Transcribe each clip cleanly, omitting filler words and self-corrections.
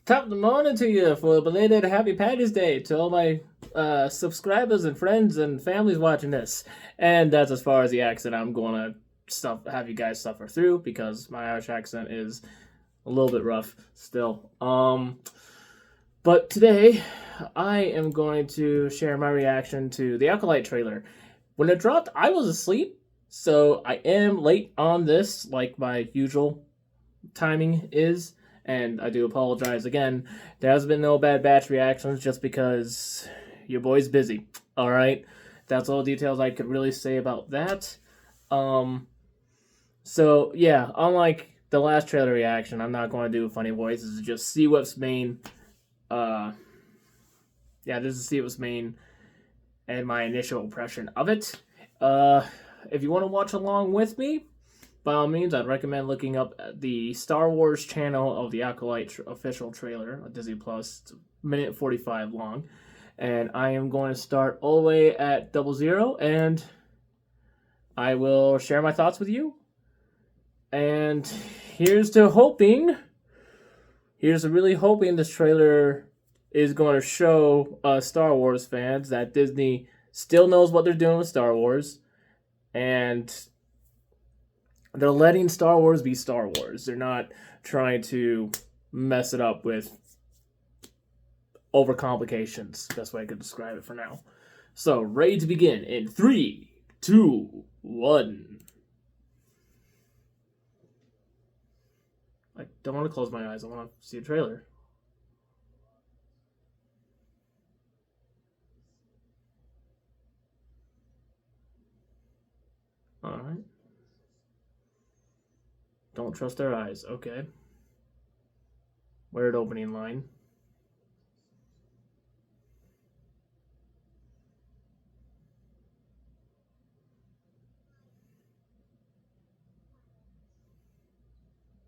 Top of the morning to you for a belated Happy Patty's Day to all my subscribers and friends and families watching this. And that's as far as the accent I'm going to have you guys suffer through because my Irish accent is a little bit rough still. But today I am going to share my reaction to the Acolyte trailer. When it dropped, I was asleep, so I am late on this, like my usual timing is, and I do apologize again. There has been no Bad Batch reactions just because your boy's busy. All right, that's all the details I could really say about that. So yeah, unlike the last trailer reaction, I'm not going to do funny voices. Just see what's main. Yeah, this is see what's main and my initial impression of it. If you want to watch along with me, by all means, I'd recommend looking up the Star Wars channel of the Acolyte official trailer on Disney Plus. It's a minute 45 long. And I am going to start all the way at 00, and I will share my thoughts with you. And here's to really hoping this trailer is going to show Star Wars fans that Disney still knows what they're doing with Star Wars. And they're letting Star Wars be Star Wars. They're not trying to mess it up with overcomplications. Best way I could describe it for now. So, ready to begin in 3, 2, 1. I don't want to close my eyes. I want to see a trailer. All right. Don't trust their eyes. Okay. Weird opening line.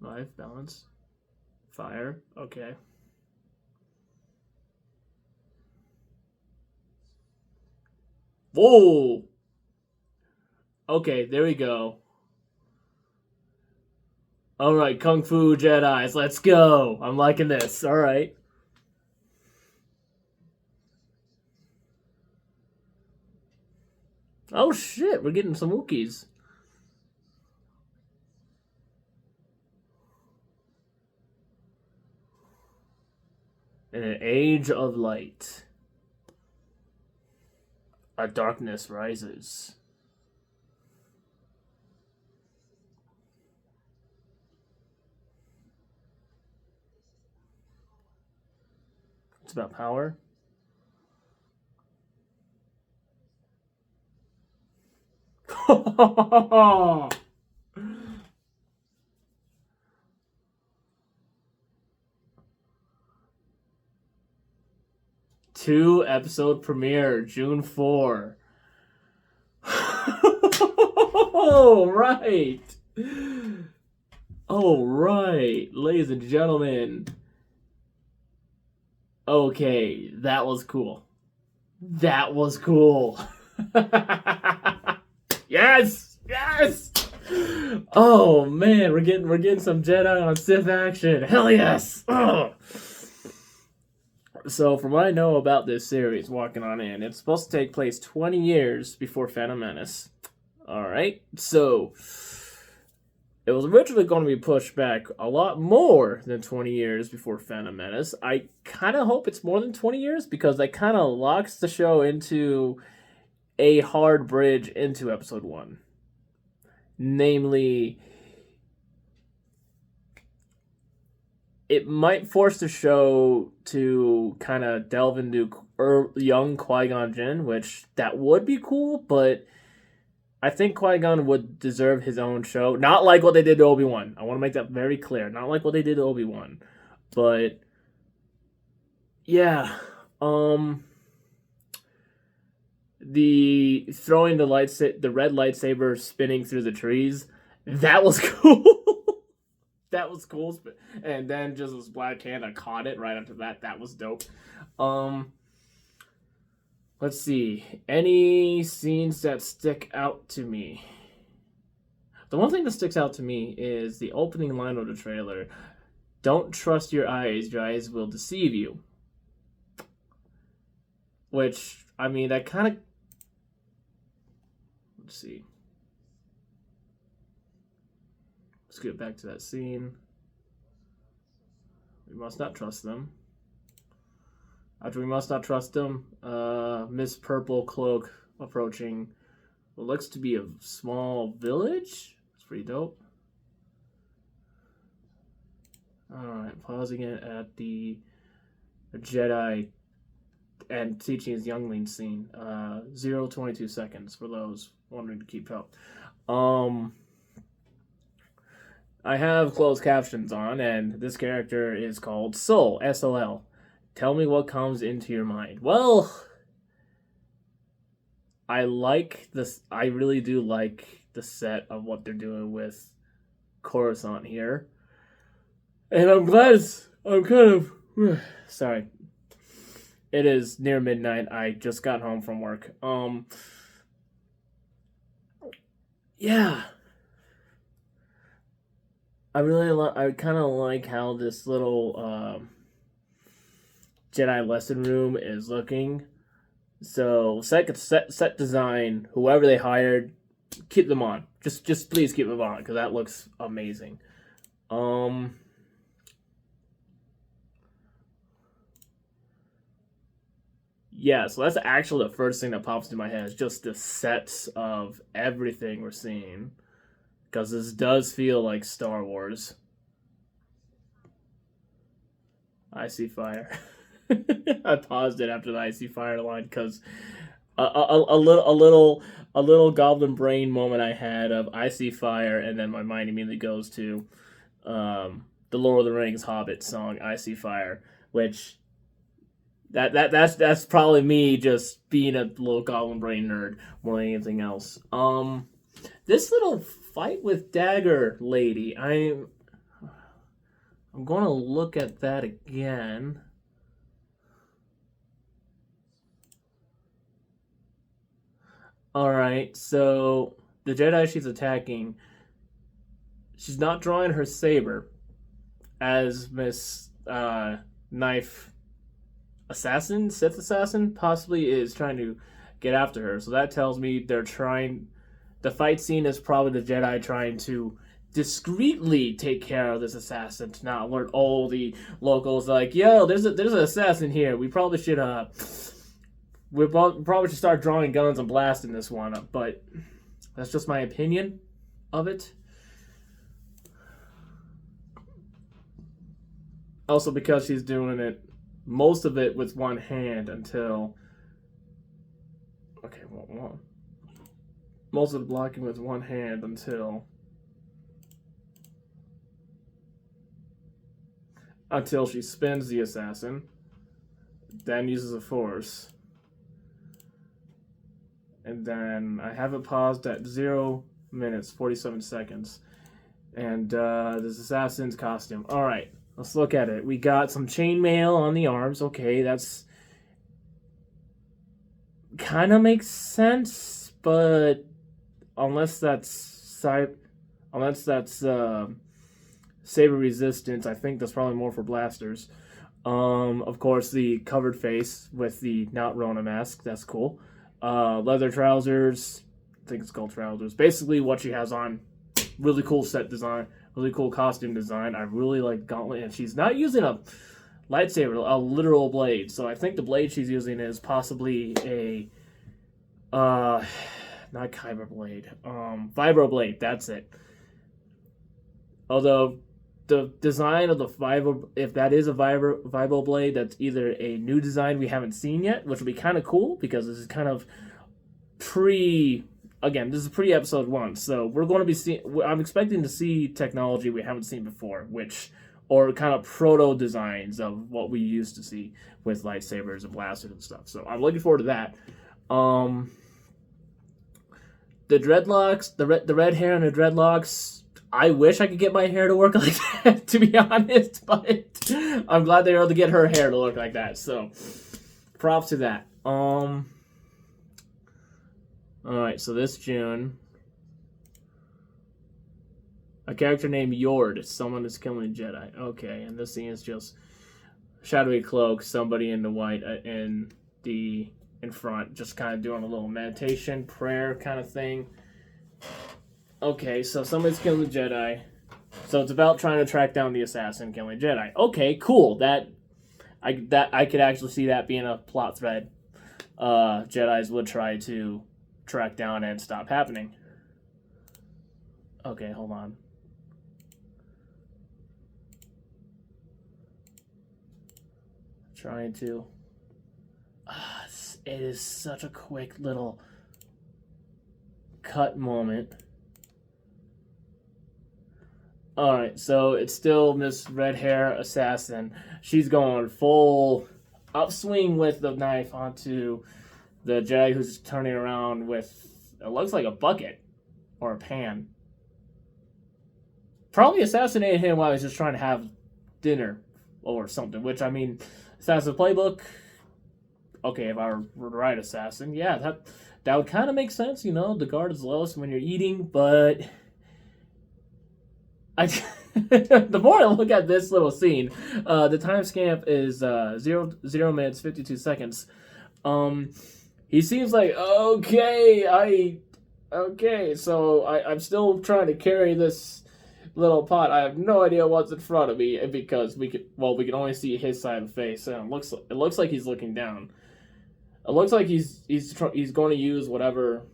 Life, balance, fire. Okay. Whoa! Okay, there we go. Alright, Kung Fu Jedis, let's go! I'm liking this, alright. Oh shit, we're getting some Wookiees. In an age of light, a darkness rises. It's about power. Two episode premiere, June 4. Oh, right. Oh, right. Ladies and gentlemen. Okay, that was cool. That was cool. Yes! Yes! Oh man, we're getting some Jedi on Sith action. Hell yes! Ugh. So, from what I know about this series, walking on in, it's supposed to take place 20 years before Phantom Menace. Alright, so it was originally going to be pushed back a lot more than 20 years before Phantom Menace. I kind of hope it's more than 20 years because that kind of locks the show into a hard bridge into episode 1. Namely, it might force the show to kind of delve into young Qui-Gon Jinn, which that would be cool, but I think Qui-Gon would deserve his own show. Not like what they did to Obi-Wan. I want to make that very clear. Not like what they did to Obi-Wan. But yeah, the throwing the red lightsaber spinning through the trees, that was cool. That was cool. And then just this Black Panther caught it right after that. That was dope. Let's see. Any scenes that stick out to me? The one thing that sticks out to me is the opening line of the trailer. Don't trust your eyes will deceive you. Which, I mean, that kind of... Let's see. Let's get back to that scene. We must not trust them. After we must not trust them, Miss Purple Cloak approaching what looks to be a small village. It's pretty dope. Alright, pausing it at the Jedi and teaching his youngling scene. 0:22 seconds for those wanting to keep up. I have closed captions on, and this character is called Sol, S-O-L. Tell me what comes into your mind. Well, I like this. I really do like the set of what they're doing with Coruscant here. And I'm glad I'm kind of... Sorry. It is near midnight. I just got home from work. Yeah. I kind of like how this little Jedi lesson room is looking. So set design, whoever they hired, keep them on. Just please keep them on because that looks amazing. Yeah, so that's actually the first thing that pops into my head is just the sets of everything we're seeing. Because this does feel like Star Wars. I see fire. I paused it after the I see fire line because a little goblin brain moment I had of I see fire, and then my mind immediately goes to the Lord of the Rings Hobbit song I see fire, which that's probably me just being a little goblin brain nerd more than anything else. This little fight with Dagger Lady, I'm gonna look at that again. Alright, so the Jedi she's attacking, she's not drawing her saber as Miss Knife Assassin, Sith Assassin, possibly is trying to get after her. So that tells me they're trying... The fight scene is probably the Jedi trying to discreetly take care of this assassin to not alert all the locals. Like, yo, there's an assassin here. We probably should start drawing guns and blasting this one up. But that's just my opinion of it. Also, because she's doing it most of it with one hand until... Okay, well, most of the blocking with one hand until she spins the assassin, then uses a force, and then I have it paused at 0 minutes 47 seconds, and this assassin's costume. All right, let's look at it. We got some chainmail on the arms. Okay, that's kind of makes sense, but unless that's saber resistance, I think that's probably more for blasters. Of course, the covered face with the not Rona mask. That's cool. Leather trousers. I think it's called trousers. Basically, what she has on. Really cool set design. Really cool costume design. I really like Gauntlet, and she's not using a lightsaber, a literal blade. So I think the blade she's using is possibly a not Kyber blade. Vibro blade, that's it. Although the design of the Vibro, if that is a Vibro blade, that's either a new design we haven't seen yet, which will be kind of cool because this is kind of again, this is pre-episode 1, so we're going to be seeing, I'm expecting to see technology we haven't seen before, or kind of proto designs of what we used to see with lightsabers and blasters and stuff. So I'm looking forward to that. The dreadlocks, the red hair and the dreadlocks, I wish I could get my hair to work like that, to be honest, but I'm glad they were able to get her hair to look like that, so props to that. Alright, so this June, A character named Yord. Someone is killing Jedi. Okay, and this scene is just shadowy cloak. Somebody in the white in front, just kind of doing a little meditation, prayer kind of thing. Okay, so somebody's killing Jedi. So it's about trying to track down the assassin killing Jedi. Okay, cool. That I could actually see that being a plot thread. Jedis would try to track down and stop happening. Okay, hold on. Trying to. It is such a quick little cut moment. Alright, so it's still Miss Red Hair Assassin. She's going full upswing with the knife onto the Jedi who's turning around with, it looks like a bucket or a pan. Probably assassinated him while he was just trying to have dinner or something, which, I mean, Assassin Playbook, okay, if I were the right assassin, yeah, that would kind of make sense, you know, the guard is lowest when you're eating, but the more I look at this little scene, the time stamp is 0 minutes 52 seconds. He seems like okay, so I'm still trying to carry this little pot. I have no idea what's in front of me because we can only see his side of the face, and it looks like he's looking down. It looks like he's going to use whatever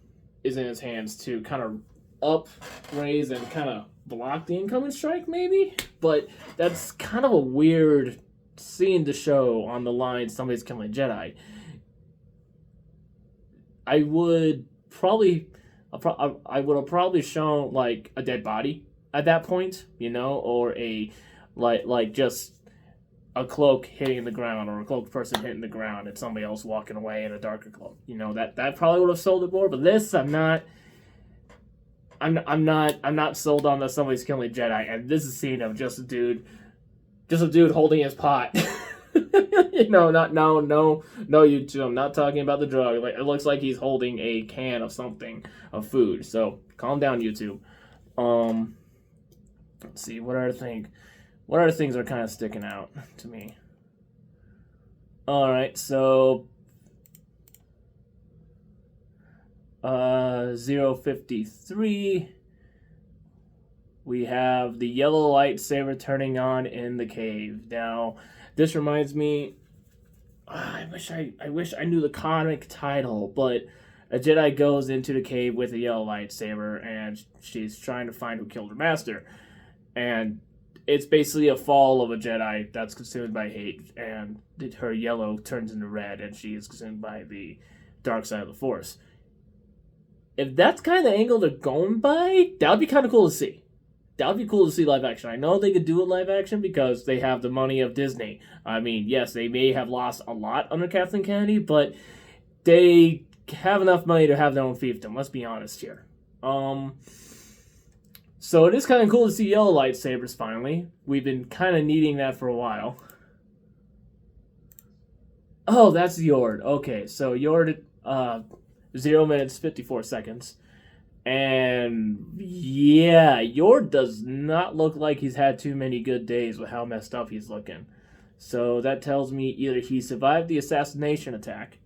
is in his hands to kind of raise and kind of block the incoming strike, maybe? But that's kind of a weird scene to show on the line somebody's killing a Jedi. I would have probably shown like a dead body at that point, you know, or a like just a cloak hitting the ground, or a cloaked person hitting the ground and somebody else walking away in a darker cloak. You know, that probably would have sold it more, but this I'm not sold on that somebody's killing a Jedi, and this is a scene of just a dude holding his pot. You know, no, YouTube. I'm not talking about the drug. Like, it looks like he's holding a can of something, of food. So calm down, YouTube. Let's see, what other things are kind of sticking out to me. All right, so 053. We have the yellow lightsaber turning on in the cave. Now, this reminds me. I wish I knew the comic title, but a Jedi goes into the cave with a yellow lightsaber, and she's trying to find who killed her master. And it's basically a fall of a Jedi that's consumed by hate, and her yellow turns into red, and she is consumed by the dark side of the Force. If that's kind of the angle they're going by, that would be kind of cool to see. That would be cool to see live action. I know they could do it live action because they have the money of Disney. I mean, yes, they may have lost a lot under Kathleen Kennedy, but they have enough money to have their own fiefdom. Let's be honest here. So it is kind of cool to see yellow lightsabers finally. We've been kind of needing that for a while. Oh, that's Yord. Okay, so Yord, 0 minutes 54 seconds. And yeah, Yord does not look like he's had too many good days with how messed up he's looking. So that tells me either he survived the assassination attack,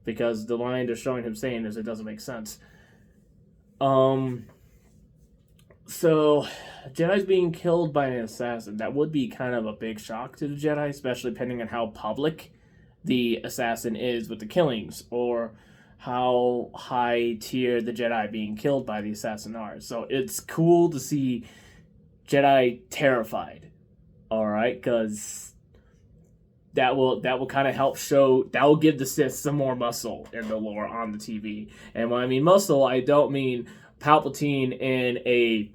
because the line they're showing him saying is it doesn't make sense. So Jedi's being killed by an assassin. That would be kind of a big shock to the Jedi, especially depending on how public the assassin is with the killings, or how high tier the Jedi being killed by the assassin are. So it's cool to see Jedi terrified, all right, because that will kind of help show, that will give the Sith some more muscle in the lore on the TV. And when I mean muscle, I don't mean Palpatine in a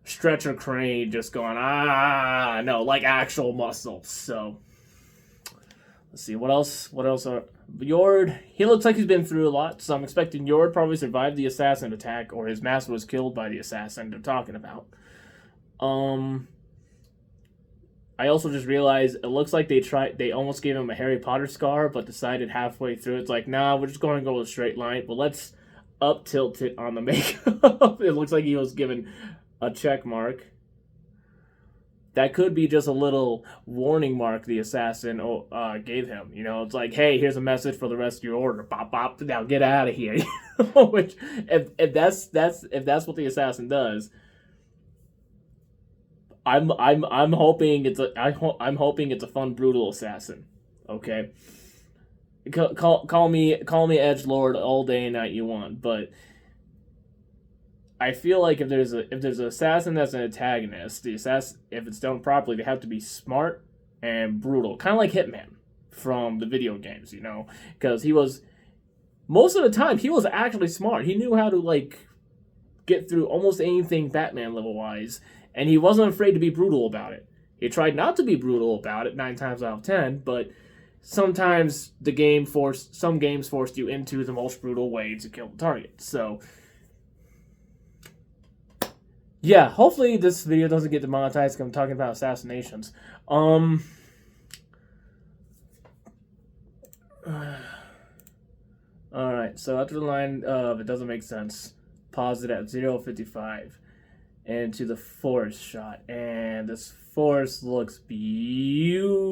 stretcher crane just going no, like actual muscle. So let's see, what else are Yord, he looks like he's been through a lot, so I'm expecting Yord probably survived the assassin attack, or his master was killed by the assassin they're talking about. I also just realized it looks like they almost gave him a Harry Potter scar, but decided halfway through it's like, nah, we're just going to go with a straight line, but let's up tilt it on the makeup. It looks like he was given a check mark. that could be just a little warning mark the assassin gave him. You know, it's like, hey, here's a message for the rest of your order. Bop bop. Now get out of here. Which, if that's what the assassin does, I'm hoping I'm hoping it's a fun brutal assassin. Okay, call me edgelord all day and night you want, but I feel like if there's an assassin that's an antagonist, the assassin, if it's done properly, they have to be smart and brutal, kind of like Hitman from the video games, you know, because he was most of the time he was actually smart. He knew how to like get through almost anything Batman level wise, and he wasn't afraid to be brutal about it. He tried not to be brutal about it 9 times out of 10, but sometimes some games forced you into the most brutal way to kill the target. So yeah, hopefully this video doesn't get demonetized because I'm talking about assassinations. Alright, so after the line of it doesn't make sense, pause it at 0:55 into the forest shot. And this forest looks beautiful.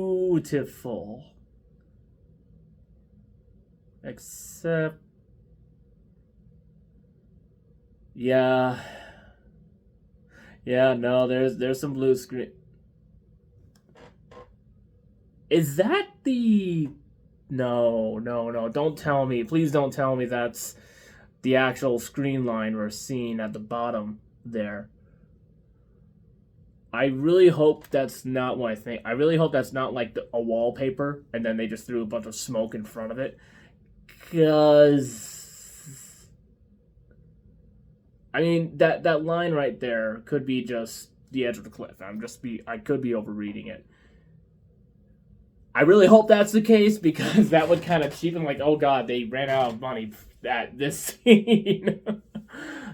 Except, yeah, no, there's some blue screen. Is that the... No, don't tell me. Please don't tell me that's the actual screen line we're seeing at the bottom there. I really hope that's not what I think. I really hope that's not like a wallpaper and then they just threw a bunch of smoke in front of it. Because... I mean, that line right there could be just the edge of the cliff. I could be overreading it. I really hope that's the case because that would kind of cheapen, like, oh god, they ran out of money at this scene.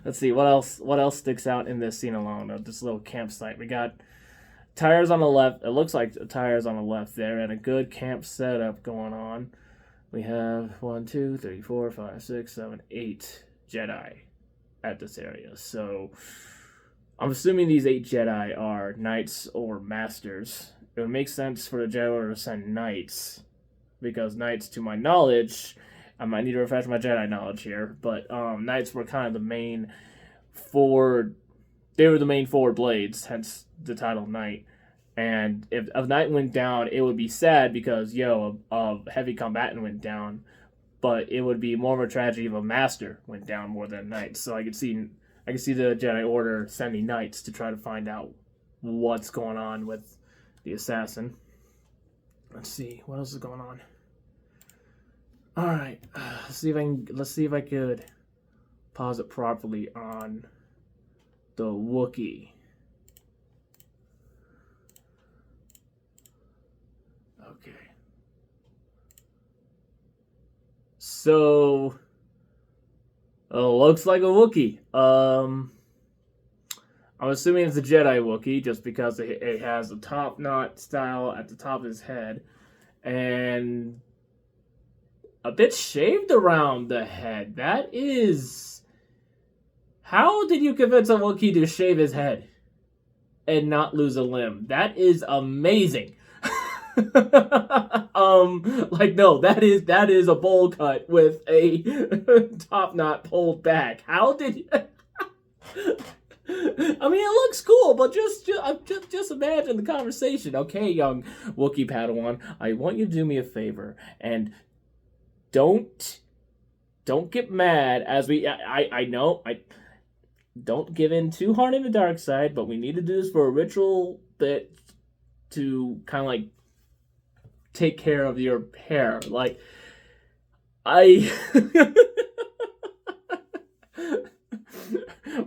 Let's see, what else sticks out in this scene alone, this little campsite. We got tires on the left. It looks like tires on the left there, and a good camp setup going on. We have 1, 2, 3, 4, 5, 6, 7, 8 Jedi at this area. So I'm assuming these 8 Jedi are knights or masters. It would make sense for the Jedi Order to send knights, because knights, to my knowledge, I might need to refresh my Jedi knowledge here, but knights were kind of the main forward blades, hence the title knight. And if a knight went down, it would be sad because a heavy combatant went down, but it would be more of a tragedy if a master went down more than a knight. So I could see the Jedi Order sending knights to try to find out what's going on with the assassin. Let's see what else is going on. All right, let's see if I could pause it properly on the Wookiee. Okay. So, looks like a Wookiee. I'm assuming it's a Jedi Wookiee just because it has a top knot style at the top of his head and a bit shaved around the head. That is... How did you convince a Wookiee to shave his head and not lose a limb? That is amazing. No, that is a bowl cut with a top knot pulled back. How did you... I mean, it looks cool, but just imagine the conversation. Okay, young Wookiee Padawan, I want you to do me a favor and don't get mad as I know don't give in too hard in the dark side, but we need to do this for a ritual bit to kind of like take care of your hair. Like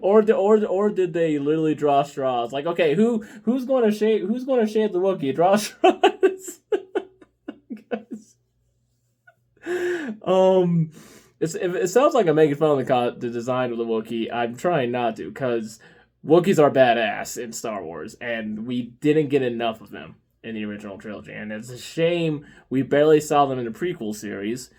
Or did they literally draw straws? Like, okay, who's going to shave the Wookiee? Draw straws. It sounds like I'm making fun of the design of the Wookiee. I'm trying not to, because Wookiees are badass in Star Wars, and we didn't get enough of them in the original trilogy. And it's a shame we barely saw them in the prequel series,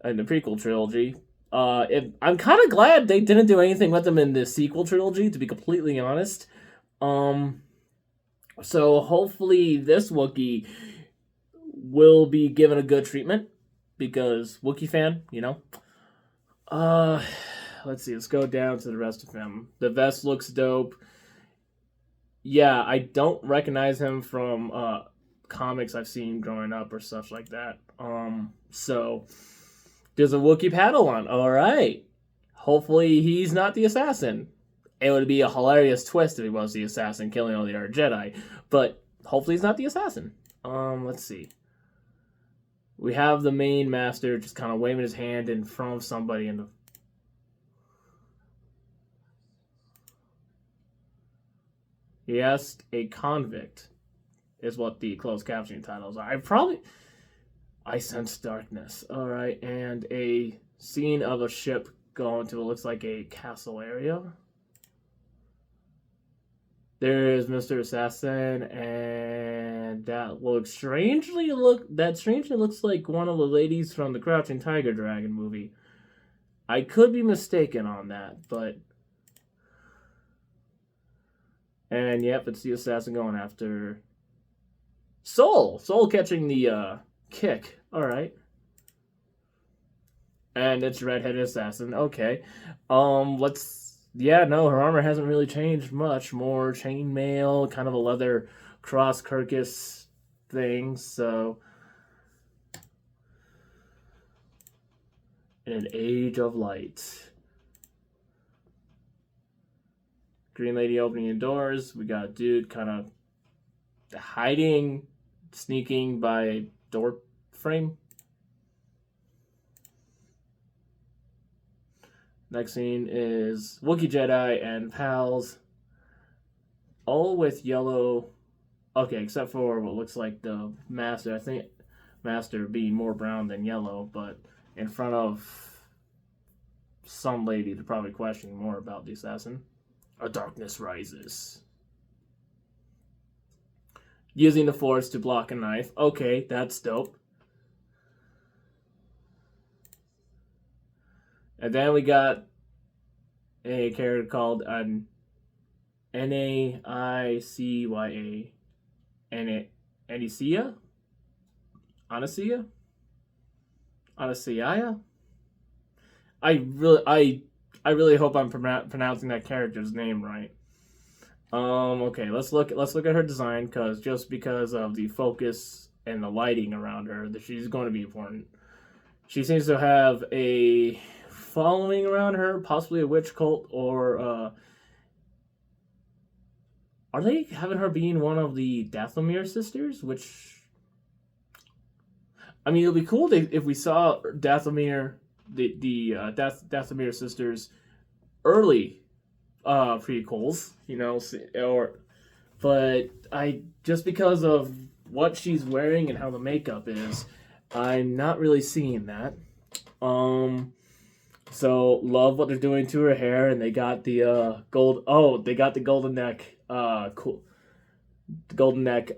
in the prequel trilogy. I'm kind of glad they didn't do anything with them in the sequel trilogy, to be completely honest. So hopefully this Wookiee will be given a good treatment because Wookiee fan, you know. Uh, let's see. Let's go down to the rest of him. The vest looks dope. Yeah, I don't recognize him from comics I've seen growing up or such like that. So there's a Wookiee Padawan. All right. Hopefully he's not the assassin. It would be a hilarious twist if he was the assassin killing all the other Jedi, but hopefully he's not the assassin. Let's see. We have the main master just kind of waving his hand in front of somebody in the. He asked a convict, is what the closed captioning titles are. I sense darkness. All right, and a scene of a ship going to what looks like a castle area. There is Mr. Assassin, and that strangely looks like one of the ladies from the Crouching Tiger Dragon movie. I could be mistaken on that, but and yep, it's the assassin going after Soul. Soul catching the kick. All right. And it's redheaded assassin. Okay. Let's. Yeah, no, her armor hasn't really changed much. More chainmail, kind of a leather cross Kirkus thing. So, in an age of light. Green Lady opening the doors. We got a dude kind of hiding, sneaking by door frame. Next scene is Wookiee Jedi and pals, all with yellow. Okay, except for what looks like the Master. I think Master being more brown than yellow, but in front of some lady to probably question more about the assassin. A darkness rises. Using the Force to block a knife. Okay, that's dope. And then we got a character called Naicya. Anicia? Anicia? Anicia? I really hope I'm pronouncing that character's name right. Okay, let's look at her design because of the focus and the lighting around her, that she's going to be important. She seems to have a following around her, possibly a witch cult, or are they having her being one of the Dathomir sisters? Which, I mean, it would be cool if we saw Dathomir, the Dathomir sisters early prequels, you know, but I just because of what she's wearing and how the makeup is, I'm not really seeing that. So love what they're doing to her hair, and they got the gold. Oh, they got the golden neck. Cool. The golden neck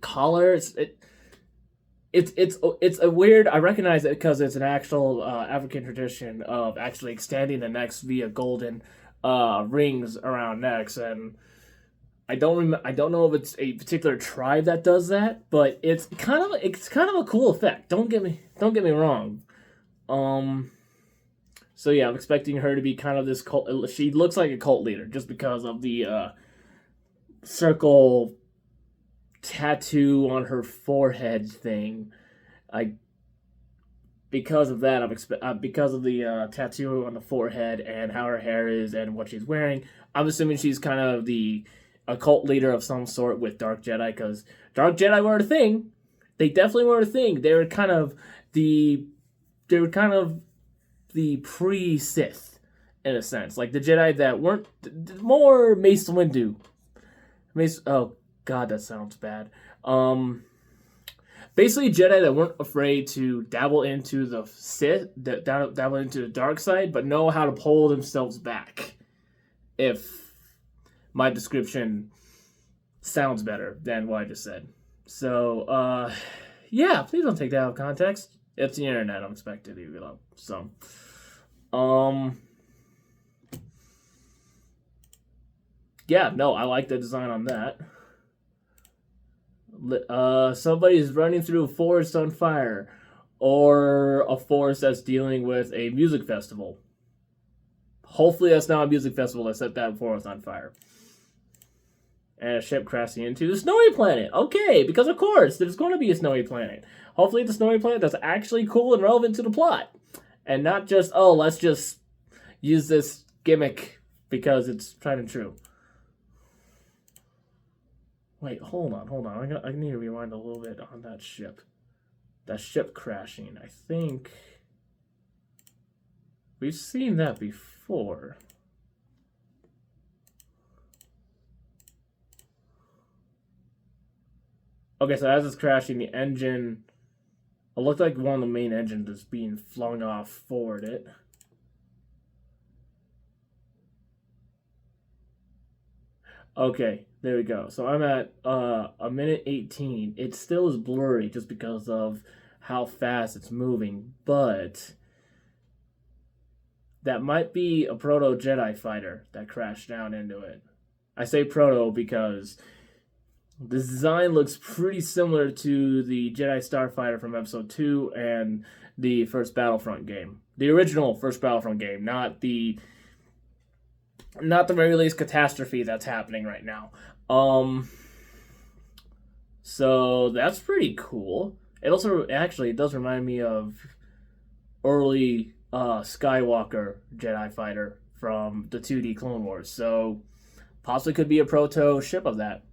collar. It's a weird. I recognize it because it's an actual African tradition of actually extending the necks via golden rings around necks, and I don't know if it's a particular tribe that does that, but it's kind of a cool effect. Don't get me wrong. So yeah, I'm expecting her to be kind of this cult. She looks like a cult leader just because of the circle tattoo on her forehead thing. Because of that, because of the tattoo on the forehead and how her hair is and what she's wearing, I'm assuming she's kind of a cult leader of some sort with Dark Jedi, because Dark Jedi were a thing. They definitely were a thing. They were kind of the pre-Sith in a sense, like the Jedi that weren't more Mace Windu. Oh God, that sounds bad. Basically Jedi that weren't afraid to dabble into the Sith, dabble into the dark side, but know how to pull themselves back. If my description sounds better than what I just said. So, yeah, please don't take that out of context. It's the internet, I'm expected to, you know. So, Yeah, no, I like the design on that. Somebody's running through a forest on fire, or a forest that's dealing with a music festival. Hopefully, that's not a music festival that set that forest on fire. And a ship crashing into the snowy planet. Okay, because of course, there's going to be a snowy planet. Hopefully, it's a snowy planet that's actually cool and relevant to the plot. And not just, oh, let's just use this gimmick because it's tried and true. Wait, hold on. I need to rewind a little bit on that ship. That ship crashing. I think we've seen that before. Okay, so as it's crashing, the engine. It looked like one of the main engines is being flung off forward it. Okay, there we go. So I'm at a minute 18. It still is blurry just because of how fast it's moving, but that might be a proto Jedi fighter that crashed down into it. I say proto because the design looks pretty similar to the Jedi Starfighter from Episode 2 and the first Battlefront game. The original first Battlefront game, not the re-release catastrophe that's happening right now. So that's pretty cool. It also actually it does remind me of early Skywalker Jedi fighter from the 2D Clone Wars. So possibly could be a proto ship of that.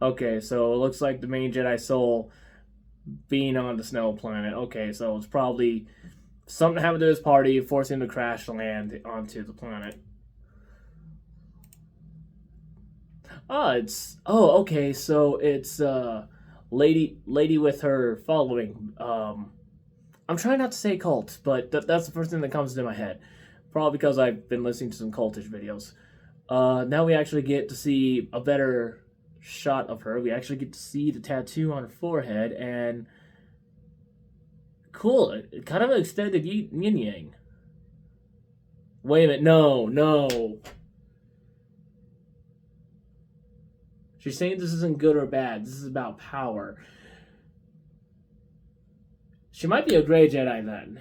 Okay, so it looks like the main Jedi soul being on the snow planet. Okay, so it's probably something happened to his party, forcing him to crash land onto the planet. Okay, so it's lady with her following. I'm trying not to say cult, but that's the first thing that comes into my head. Probably because I've been listening to some cultish videos. Now we actually get to see a better shot of her. We actually get to see the tattoo on her forehead, and cool, kind of an extended yin yang. Wait a minute, no. She's saying this isn't good or bad. This is about power. She might be a gray Jedi then.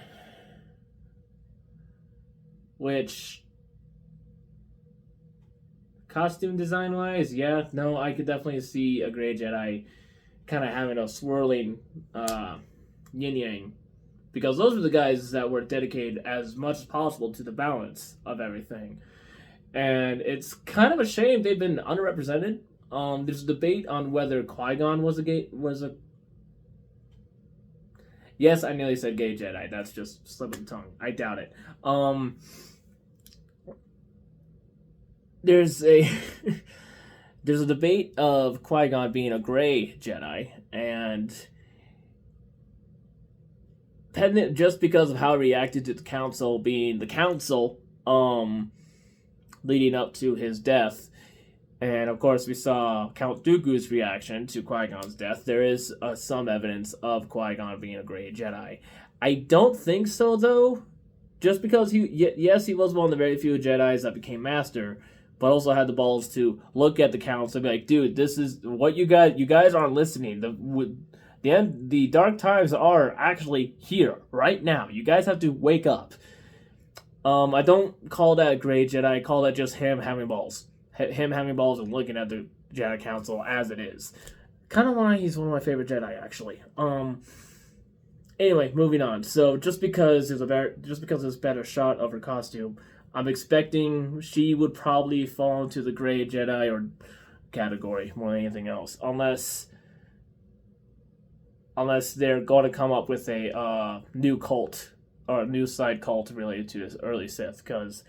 Which, costume design wise, yeah, no, I could definitely see a gray Jedi kind of having a swirling yin yang. Because those were the guys that were dedicated as much as possible to the balance of everything. And it's kind of a shame they've been underrepresented. There's a debate on whether Qui-Gon was a. Yes, I nearly said gay Jedi. That's just slipping the tongue. I doubt it. There's a there's a debate of Qui-Gon being a gray Jedi, and just because of how he reacted to the council being the council, leading up to his death. And of course, we saw Count Dooku's reaction to Qui-Gon's death. There is some evidence of Qui-Gon being a gray Jedi. I don't think so, though. Just because yes, he was one of the very few Jedis that became Master, but also had the balls to look at the council and be like, "Dude, this is what you guys aren't listening. The dark times are actually here right now. You guys have to wake up." I don't call that a gray Jedi. I call that just him having balls. Him having balls and looking at the Jedi Council as it is. Kind of why he's one of my favorite Jedi, actually. Anyway, moving on. So just because there's a better shot of her costume, I'm expecting she would probably fall into the gray Jedi or category more than anything else, unless they're going to come up with a new cult or a new side cult related to this early Sith. Because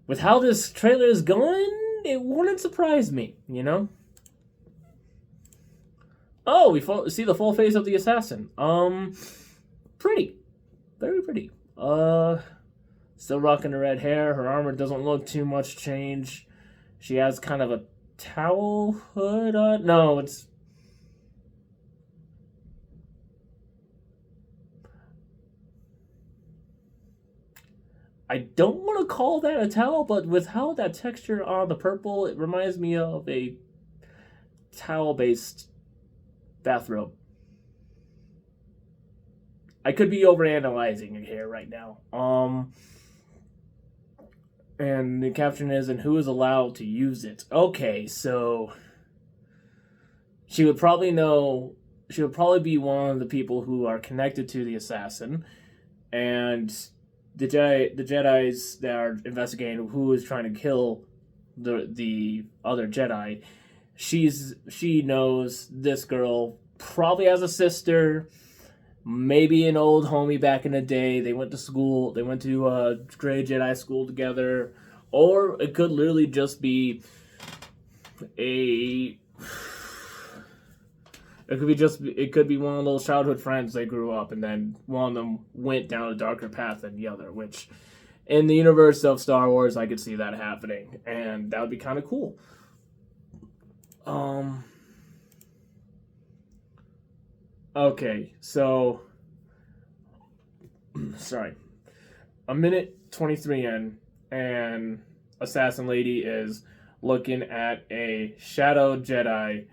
with how this trailer is going, it wouldn't surprise me, you know? Oh, we see the full face of the assassin. Pretty. Very pretty. Still rocking the red hair. Her armor doesn't look too much change. She has kind of a towel hood on. No, it's... I don't want to call that a towel, but with how that texture on the purple, it reminds me of a towel-based bathrobe. I could be overanalyzing it here right now. And the caption is, and who is allowed to use it? Okay, so she would probably know. She would probably be one of the people who are connected to the assassin, and the Jedi's that are investigating who is trying to kill the other Jedi. She knows this girl probably has a sister, maybe an old homie back in the day. They went to school. They went to Grey Jedi school together, or it could literally just be a. It could be one of those childhood friends they grew up, and then one of them went down a darker path than the other, which in the universe of Star Wars, I could see that happening, and that would be kind of cool. Okay, so sorry. A minute 23 in, and Assassin Lady is looking at a Shadow Jedi.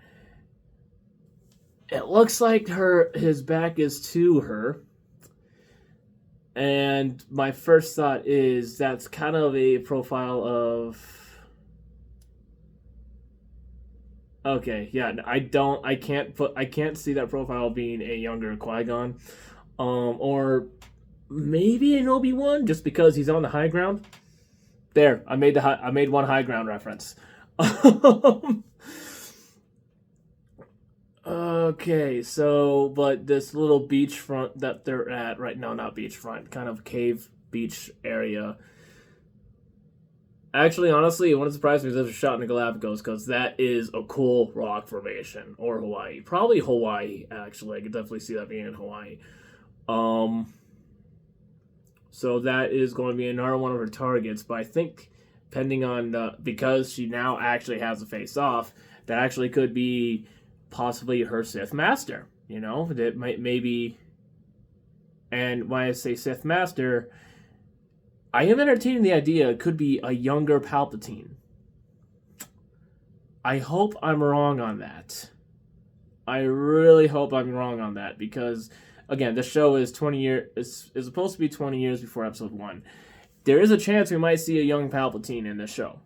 It looks like his back is to her. And my first thought is that's kind of a profile of. Okay, yeah, I can't see that profile being a younger Qui-Gon. Or maybe an Obi-Wan, just because he's on the high ground. There, I made one high ground reference. Okay, so, but this little beachfront that they're at right now, not beachfront, kind of cave beach area. Actually, honestly, it wouldn't surprise me if this was shot in the Galapagos, because that is a cool rock formation. Or Hawaii. Probably Hawaii, actually. I could definitely see that being in Hawaii. So that is going to be another one of her targets, but I think, depending on, because she now actually has a face-off, that actually could be possibly her Sith Master, that maybe, and when I say Sith Master, I am entertaining the idea it could be a younger Palpatine. I hope I'm wrong on that. I really hope I'm wrong on that, because, again, the show is 20 years, is supposed to be 20 years before Episode 1. There is a chance we might see a young Palpatine in this show.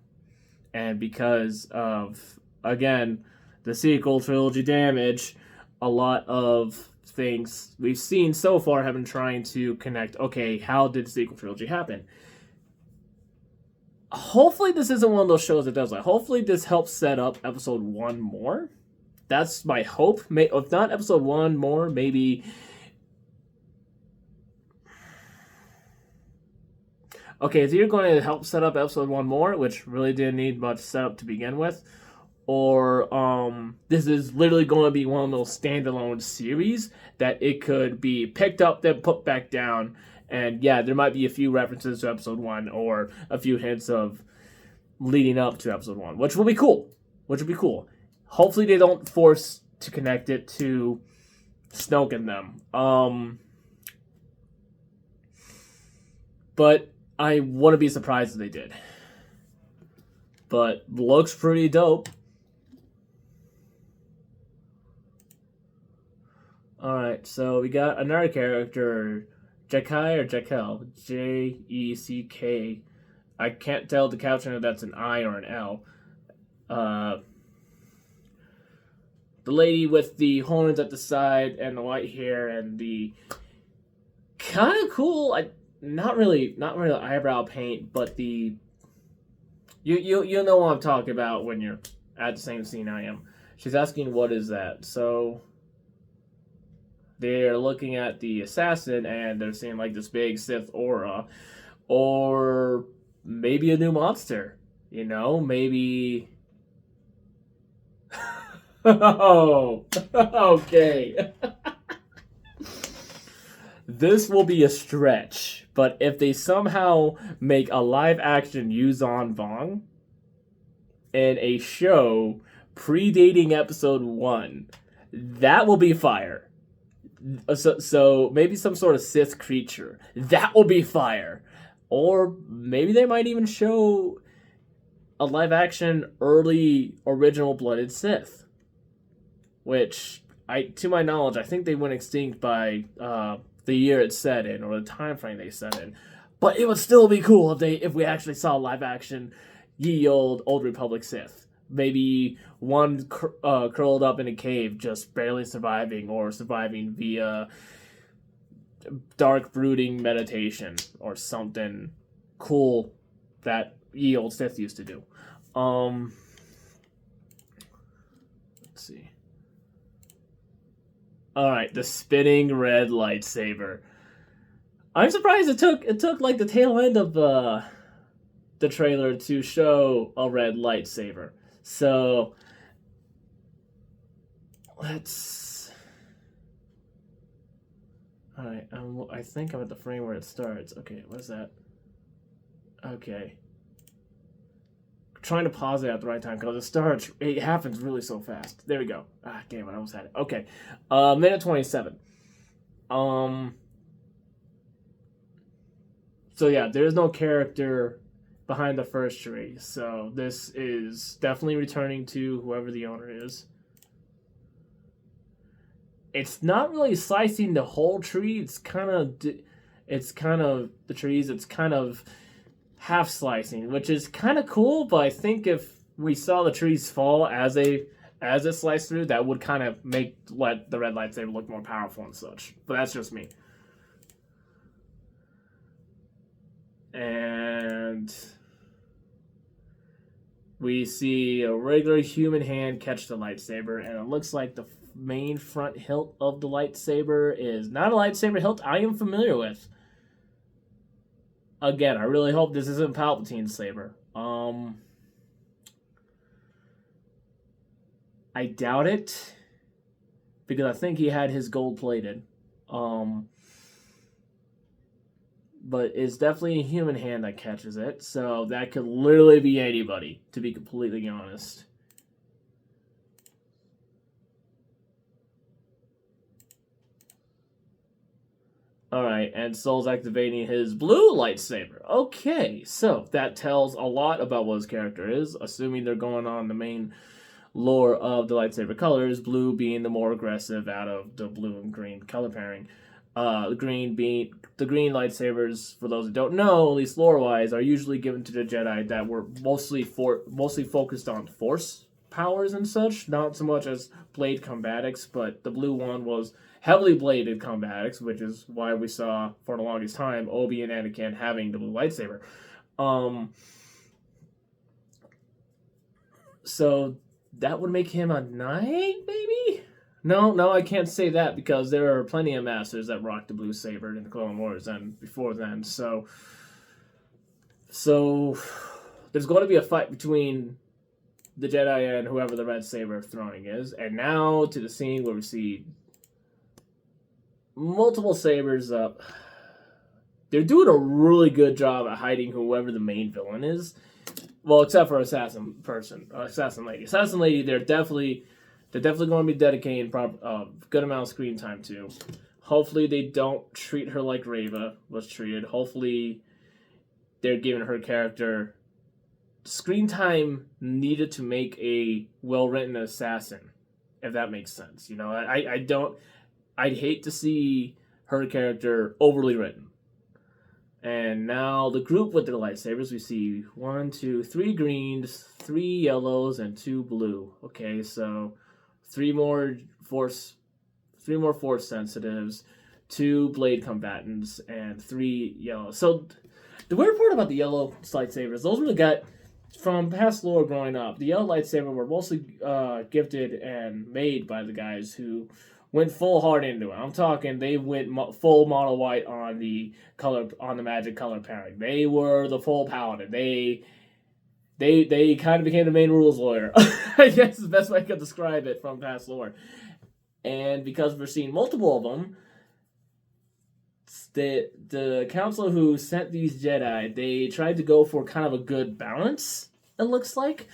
And because of, again, the sequel trilogy damage, a lot of things we've seen so far have been trying to connect, okay, how did the sequel trilogy happen? Hopefully this isn't one of those shows that does that. Hopefully this helps set up Episode 1 more. That's my hope. If not Episode 1 more, maybe. Okay, it's either going to help set up Episode 1 more, which really didn't need much setup to begin with, or this is literally going to be one of those standalone series that it could be picked up, then put back down, and yeah, there might be a few references to Episode 1 or a few hints of leading up to Episode 1, which will be cool. Hopefully they don't force to connect it to Snoke and them. But I wouldn't be surprised if they did. But looks pretty dope. Alright, so we got another character, Jekai or Jekel, Jeck. I can't tell the caption if that's an I or an L. The lady with the horns at the side and the white hair and the kind of cool, not really eyebrow paint, but the you know what I'm talking about when you're at the same scene I am. She's asking, what is that? So they're looking at the assassin and they're seeing like this big Sith aura, or maybe a new monster, maybe. Oh, okay. This will be a stretch, but if they somehow make a live-action Yuzan Vong in a show predating Episode 1, that will be fire. So maybe some sort of Sith creature. That will be fire. Or maybe they might even show a live action early original Blooded Sith, which to my knowledge, I think they went extinct by the year it's set in or the time frame they set in. But it would still be cool if we actually saw live action ye old Republic Sith. Maybe one curled up in a cave, just barely surviving, or surviving via dark brooding meditation or something cool that ye old Sith used to do. Let's see. All right, the spinning red lightsaber. I'm surprised it took like the tail end of the trailer to show a red lightsaber. So let's. All right, I think I'm at the frame where it starts. Okay, what's that? Okay. Trying to pause it at the right time because it happens really so fast. There we go. Ah, damn it, I almost had it. Okay. Minute 27. So yeah, there's no character behind the first tree. So this is definitely returning to whoever the owner is. It's not really slicing the whole tree. It's kind of the trees. It's kind of half slicing, which is kind of cool, but I think if we saw the trees fall as it sliced through, that would kind of let the red lightsaber look more powerful and such. But that's just me. And we see a regular human hand catch the lightsaber, and it looks like the main front hilt of the lightsaber is not a lightsaber hilt I am familiar with. Again, I really hope this isn't Palpatine's saber. I doubt it, because I think he had his gold plated. But it's definitely a human hand that catches it, so that could literally be anybody, to be completely honest. Alright, and Soul's activating his blue lightsaber. Okay, so that tells a lot about what his character is, assuming they're going on the main lore of the lightsaber colors, blue being the more aggressive out of the blue and green color pairing. The green lightsabers, for those who don't know, at least lore-wise, are usually given to the Jedi that were mostly focused on Force powers and such, not so much as blade combatics, but the blue one was heavily bladed combatics, which is why we saw, for the longest time, Obi and Anakin having the blue lightsaber. So that would make him a knight, maybe? No, I can't say that, because there are plenty of masters that rocked the blue saber in the Clone Wars and before then. So there's going to be a fight between the Jedi and whoever the red saber throwing is. And now to the scene where we see multiple sabers up. They're doing a really good job at hiding whoever the main villain is. Well, except for Assassin Lady. Assassin Lady, they're definitely going to be dedicating a good amount of screen time to. Hopefully they don't treat her like Reva was treated. Hopefully they're giving her character screen time needed to make a well-written assassin, if that makes sense. You know, I'd hate to see her character overly written. And now the group with their lightsabers, we see 1, 2, 3 greens, 3 yellows, and 2 blue. Okay, so 3 more force sensitives, 2 blade combatants, and 3 yellow. So the weird part about the yellow lightsabers, those really got from past lore growing up. The yellow lightsaber were mostly gifted and made by the guys who went full hard into it. I'm talking they went full mono white on the magic color pairing. They were the full paladin. They kind of became the main rules lawyer. I guess is the best way I could describe it from past lore. And because we're seeing multiple of them, the council who sent these Jedi, they tried to go for kind of a good balance, it looks like,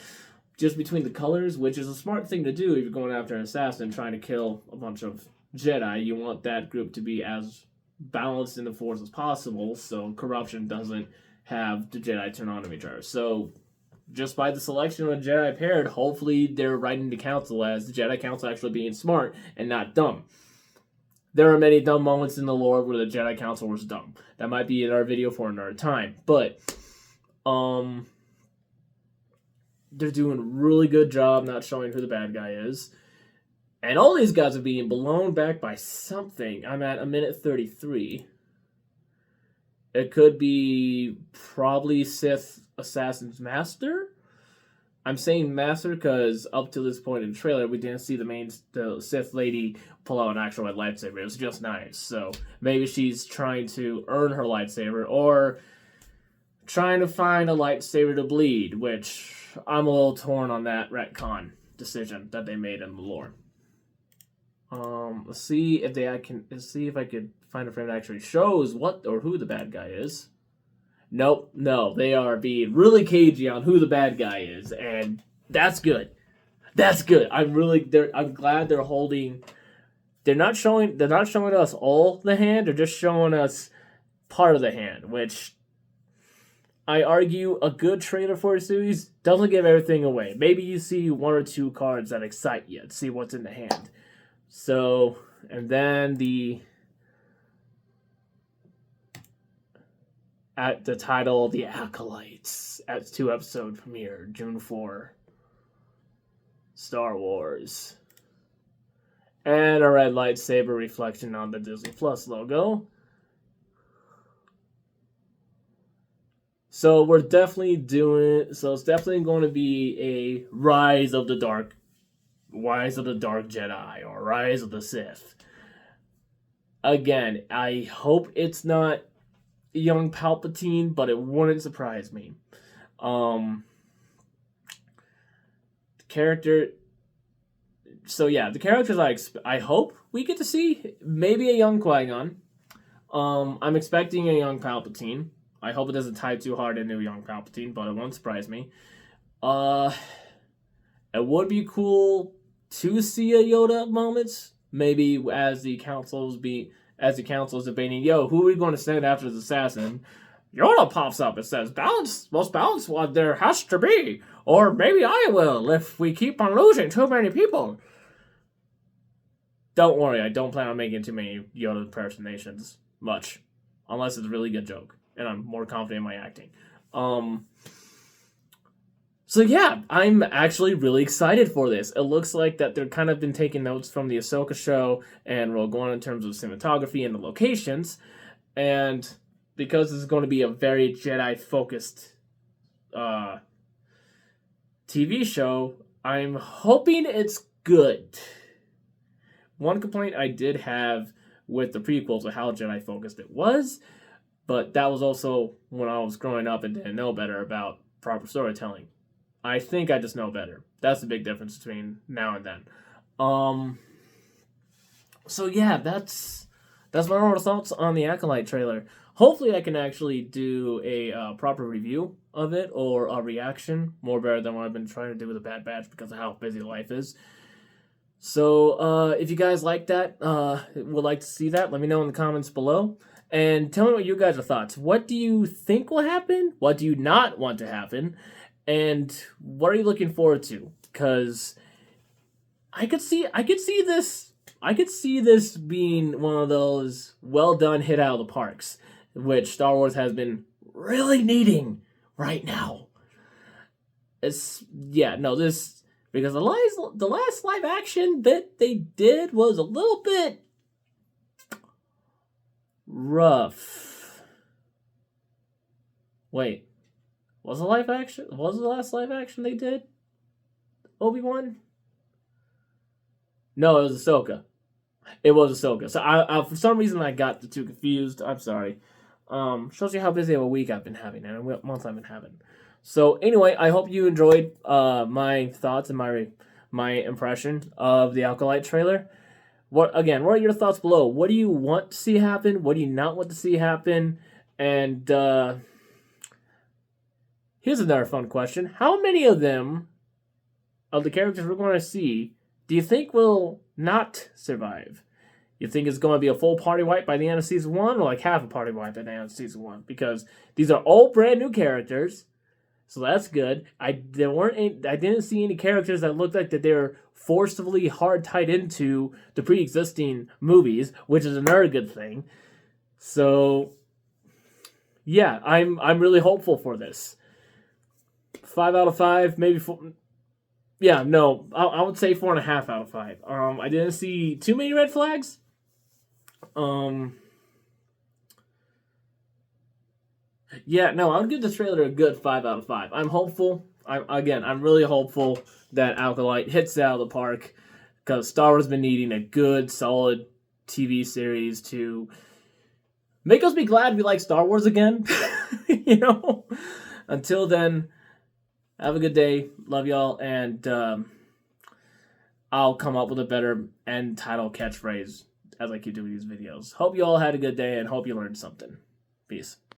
just between the colors, which is a smart thing to do if you're going after an assassin trying to kill a bunch of Jedi. You want that group to be as balanced in the Force as possible, so corruption doesn't have the Jedi turn on each other. So just by the selection of a Jedi paired, hopefully they're writing the Council as the Jedi Council actually being smart and not dumb. There are many dumb moments in the lore where the Jedi Council was dumb. That might be in our video for another time. But, they're doing a really good job not showing who the bad guy is. And all these guys are being blown back by something. I'm at 1:33. It could be probably Sith Assassin's Master. I'm saying Master because up to this point in the trailer, we didn't see the Sith lady pull out an actual lightsaber. It was just nice. So maybe she's trying to earn her lightsaber or trying to find a lightsaber to bleed, which I'm a little torn on that retcon decision that they made in the lore. Let's see if I could find a frame that actually shows what or who the bad guy is. Nope, no, they are being really cagey on who the bad guy is, and that's good. That's good. I'm glad they're holding. They're not showing us all the hand. They're just showing us part of the hand, which I argue a good trailer for a series doesn't give everything away. Maybe you see one or two cards that excite you to see what's in the hand. So, and then at the title, The Acolytes, at 2-episode premiere, June 4. Star Wars. And a red lightsaber reflection on the Disney Plus logo. So it's definitely going to be a Rise of the Dark Jedi, or Rise of the Sith. Again, I hope it's not young Palpatine, but it wouldn't surprise me. The characters I hope we get to see, maybe a young Qui-Gon. I'm expecting a young Palpatine. I hope it doesn't tie too hard into young Palpatine, but it won't surprise me. It would be cool to see a Yoda moment, maybe as the council is debating, who are we going to send after the assassin? Yoda pops up and says, most balanced one there has to be, or maybe I will if we keep on losing too many people. Don't worry, I don't plan on making too many Yoda impersonations, much, unless it's a really good joke, and I'm more confident in my acting. So yeah, I'm actually really excited for this. It looks like that they're kind of been taking notes from the Ahsoka show and Rogue One in terms of cinematography and the locations. And because this is going to be a very Jedi-focused TV show, I'm hoping it's good. One complaint I did have with the prequels of how Jedi-focused it was, but that was also when I was growing up and didn't know better about proper storytelling. I think I just know better. That's the big difference between now and then. So yeah, that's my overall thoughts on the Acolyte trailer. Hopefully I can actually do a proper review of it or a reaction more better than what I've been trying to do with the Bad Batch because of how busy life is. So if you guys like that, would like to see that, let me know in the comments below. And tell me what you guys' thoughts. What do you think will happen? What do you not want to happen? And what are you looking forward to? Because I could see this being one of those well done hit out of the parks, which Star Wars has been really needing right now. Because the last live action bit they did was a little bit rough. Wait. Was the last live action they did Obi-Wan? No, it was Ahsoka. It was Ahsoka. So I for some reason I got the two confused. I'm sorry. Shows you how busy of a week I've been having and a month I've been having. So anyway, I hope you enjoyed my thoughts and my impression of the Acolyte trailer. What are your thoughts below? What do you want to see happen? What do you not want to see happen? And here's another fun question. How many of the characters we're going to see, do you think will not survive? You think it's going to be a full party wipe by the end of season 1, or like half a party wipe by the end of season 1? Because these are all brand new characters, so that's good. I didn't see any characters that looked like that they were forcibly hard tied into the pre-existing movies, which is another good thing. So yeah, I'm really hopeful for this. 5 out of 5, maybe 4. Yeah, no, I would say 4.5 out of 5. I didn't see too many red flags. Yeah, no, I would give the trailer a good 5 out of 5. I'm hopeful. I'm really hopeful that Acolyte hits it out of the park, because Star Wars has been needing a good, solid TV series to make us be glad we like Star Wars again. You know? Until then, have a good day. Love y'all. And I'll come up with a better end title catchphrase as I keep doing these videos. Hope you all had a good day and hope you learned something. Peace.